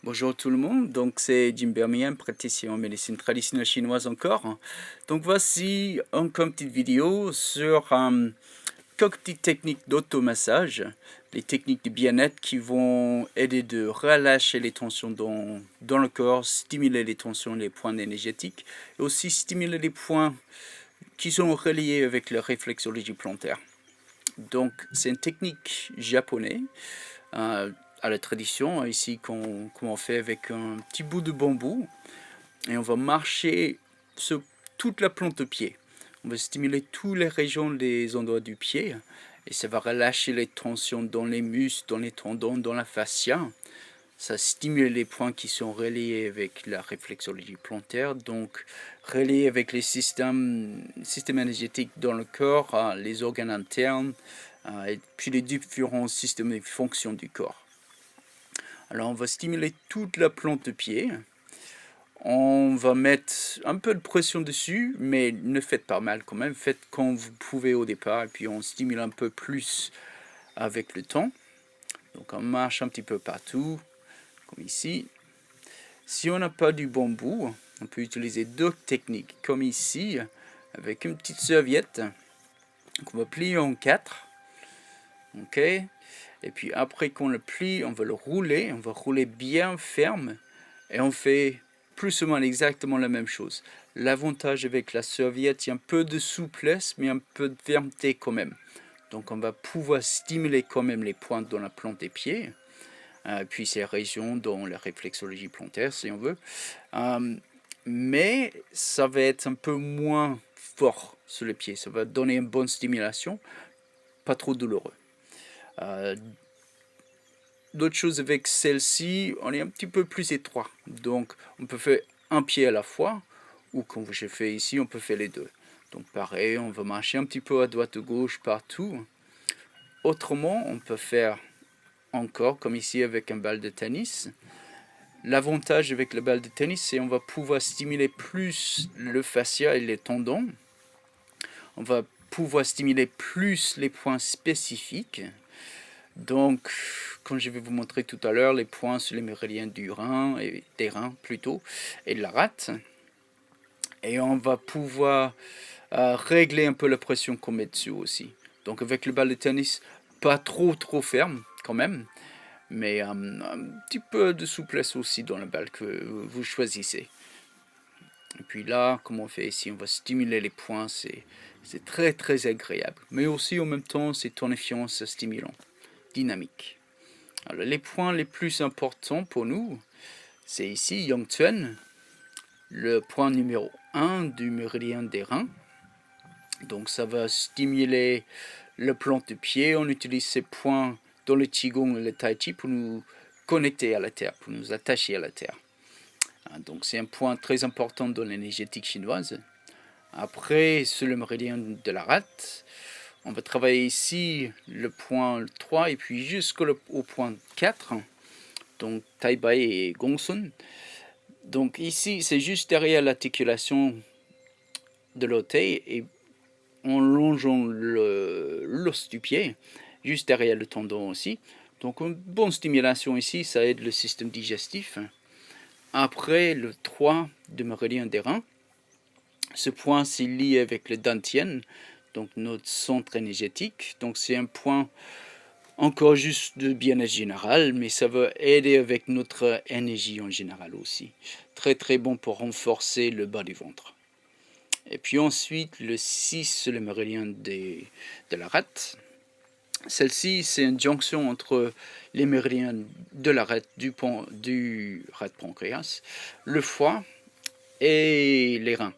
Bonjour tout le monde, donc c'est Jim Bermien, praticien en médecine traditionnelle chinoise encore. Donc voici encore une petite vidéo sur quelques petites techniques d'automassage, les techniques de bien-être qui vont aider de relâcher les tensions dans le corps, stimuler les tensions, les points énergétiques, et aussi stimuler les points qui sont reliés avec la réflexologie plantaire. Donc c'est une technique japonaise à la tradition ici qu'on fait avec un petit bout de bambou et on va marcher sur toute la plante de pied. On va stimuler toutes les régions des endroits du pied et ça va relâcher les tensions dans les muscles, dans les tendons, dans la fascia. Ça stimule les points qui sont reliés avec la réflexologie plantaire, donc reliés avec les systèmes énergétiques dans le corps, les organes internes, et puis les différents systèmes et fonctions du corps. Alors on va stimuler toute la plante de pied. On va mettre un peu de pression dessus, mais ne faites pas mal quand même. Faites comme vous pouvez au départ, et puis on stimule un peu plus avec le temps. Donc on marche un petit peu partout, comme ici. Si on n'a pas du bambou, on peut utiliser d'autres techniques, comme ici, avec une petite serviette qu'on va plier en 4. Ok. Et puis après qu'on le plie, on va le rouler, on va rouler bien ferme et on fait plus ou moins exactement la même chose. L'avantage avec la serviette, il y a un peu de souplesse mais un peu de fermeté quand même. Donc on va pouvoir stimuler quand même les pointes dans la plante des pieds, puis ces régions dans la réflexologie plantaire si on veut. Mais ça va être un peu moins fort sur les pieds, ça va donner une bonne stimulation, pas trop douloureux. D'autres choses avec celle-ci, on est un petit peu plus étroit. Donc, on peut faire un pied à la fois, ou comme je fais ici, on peut faire les deux. Donc, pareil, on va marcher un petit peu à droite, à gauche, partout. Autrement, on peut faire encore, comme ici avec un balle de tennis. L'avantage avec la balle de tennis, c'est qu'on va pouvoir stimuler plus le fascia et les tendons. On va pouvoir stimuler plus les points spécifiques. Donc, comme je vais vous montrer tout à l'heure, les points sur les méridiens du rein, et des reins plutôt, et de la rate. Et on va pouvoir régler un peu la pression qu'on met dessus aussi. Donc avec le balle de tennis, pas trop ferme quand même, mais un petit peu de souplesse aussi dans la balle que vous choisissez. Et puis là, comme on fait ici, on va stimuler les points, c'est très agréable. Mais aussi en même temps, c'est tonifiant, c'est stimulant, dynamique. Alors, les points les plus importants pour nous, c'est ici Yongtuen, le point numéro 1 du méridien des reins. Donc ça va stimuler le plan de pied. On utilise ces points dans le Qigong et le Tai Chi pour nous connecter à la terre, pour nous attacher à la terre. Donc c'est un point très important dans l'énergétique chinoise. Après, sur le méridien de la rate, on va travailler ici le point 3 et puis jusqu'au point 4. Donc Taibai et Gongsun. Donc ici, c'est juste derrière l'articulation de l'orteil et en longeant l'os du pied, juste derrière le tendon aussi. Donc une bonne stimulation ici, ça aide le système digestif. Après le 3 de méridien des reins, ce point c'est lié avec le Dantian, donc notre centre énergétique. Donc c'est un point encore juste de bien-être général, mais ça va aider avec notre énergie en général aussi. Très bon pour renforcer le bas du ventre. Et puis ensuite, le 6, c'est le méridien de la rate. Celle-ci, c'est une jonction entre les méridiens de la rate, du rate pancréas, le foie et les reins.